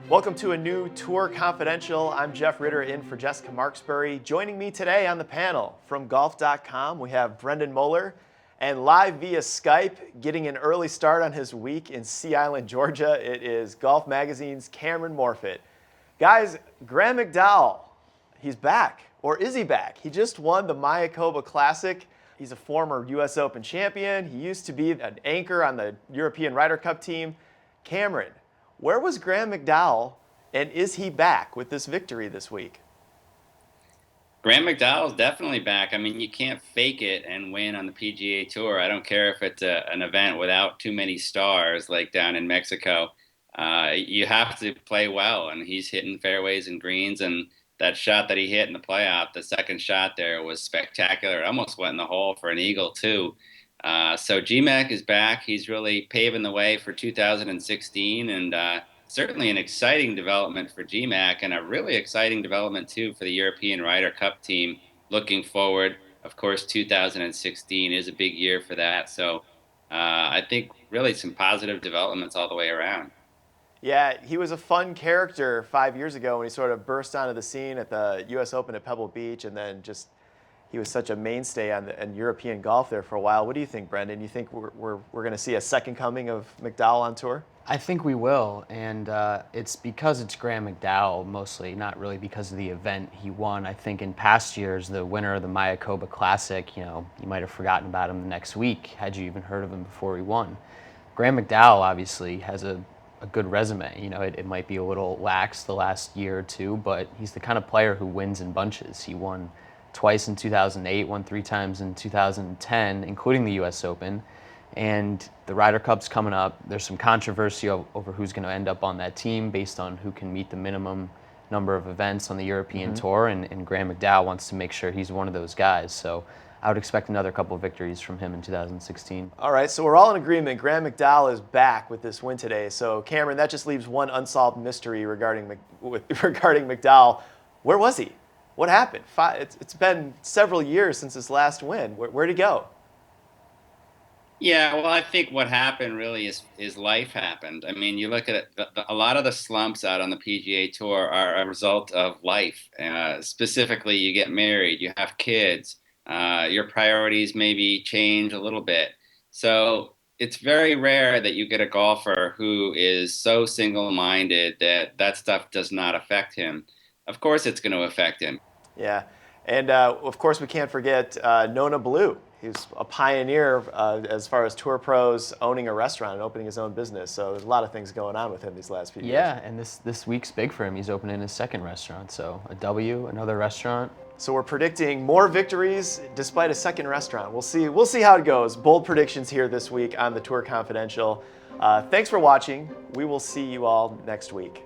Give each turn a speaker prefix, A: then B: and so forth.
A: Welcome to a new Tour Confidential. I'm Jeff Ritter in for Jessica Marksbury. Joining me today on the panel from Golf.com, we have Brendan Moeller, and live via Skype, getting an early start on his week in Sea Island, Georgia, it is Golf Magazine's Cameron Morfitt. Guys, Graeme McDowell, he's back. Or is he back? He just won the Mayakoba Classic. He's a former U.S. Open champion. He used to be an anchor on the European Ryder Cup team. Cameron, where was Graeme McDowell, and is he back with this victory this week?
B: Graeme McDowell's definitely back. I mean, you can't fake it and win on the PGA Tour. I don't care if it's an event without too many stars, like down in Mexico. You have to play well, and he's hitting fairways and greens. And that shot that he hit in the playoff, the second shot there, was spectacular. It almost went in the hole for an eagle, too. So GMAC is back. He's really paving the way for 2016, and certainly an exciting development for GMAC, and a really exciting development, too, for the European Ryder Cup team looking forward. Of course, 2016 is a big year for that. So I think really some positive developments all the way around.
A: Yeah, he was a fun character 5 years ago when he sort of burst onto the scene at the U.S. Open at Pebble Beach, and then just he was such a mainstay on European golf there for a while. What do you think, Brendan? You think we're going to see a second coming of McDowell on tour?
C: I think we will, and it's because it's Graeme McDowell mostly, not really because of the event he won. I think in past years, the winner of the Mayakoba Classic, you might have forgotten about him the next week had you even heard of him before he won. Graeme McDowell obviously has a good resume. It might be a little lax the last year or two, but he's the kind of player who wins in bunches. He won twice in 2008, won 3 times in 2010, including the U.S. Open. And the Ryder Cup's coming up. There's some controversy over who's going to end up on that team based on who can meet the minimum number of events on the European Tour, and Graeme McDowell wants to make sure he's one of those guys. So I would expect another couple of victories from him in 2016.
A: All right, so we're all in agreement. Graeme McDowell is back with this win today. So Cameron, that just leaves one unsolved mystery regarding McDowell. Where was he? What happened? It's been several years since his last win. Where'd he go?
B: Yeah, well, I think what happened really is life happened. I mean, you look at it, a lot of the slumps out on the PGA Tour are a result of life. Specifically, you get married, you have kids, your priorities maybe change a little bit. So it's very rare that you get a golfer who is so single-minded that stuff does not affect him. Of course, it's going to affect him.
A: Yeah, and of course we can't forget Nona Blue. He's a pioneer as far as tour pros owning a restaurant and opening his own business. So there's a lot of things going on with him these last few years.
C: Yeah, and this week's big for him. He's opening his second restaurant, so a W, another restaurant.
A: So we're predicting more victories despite a second restaurant. We'll see how it goes. Bold predictions here this week on the Tour Confidential. Thanks for watching. We will see you all next week.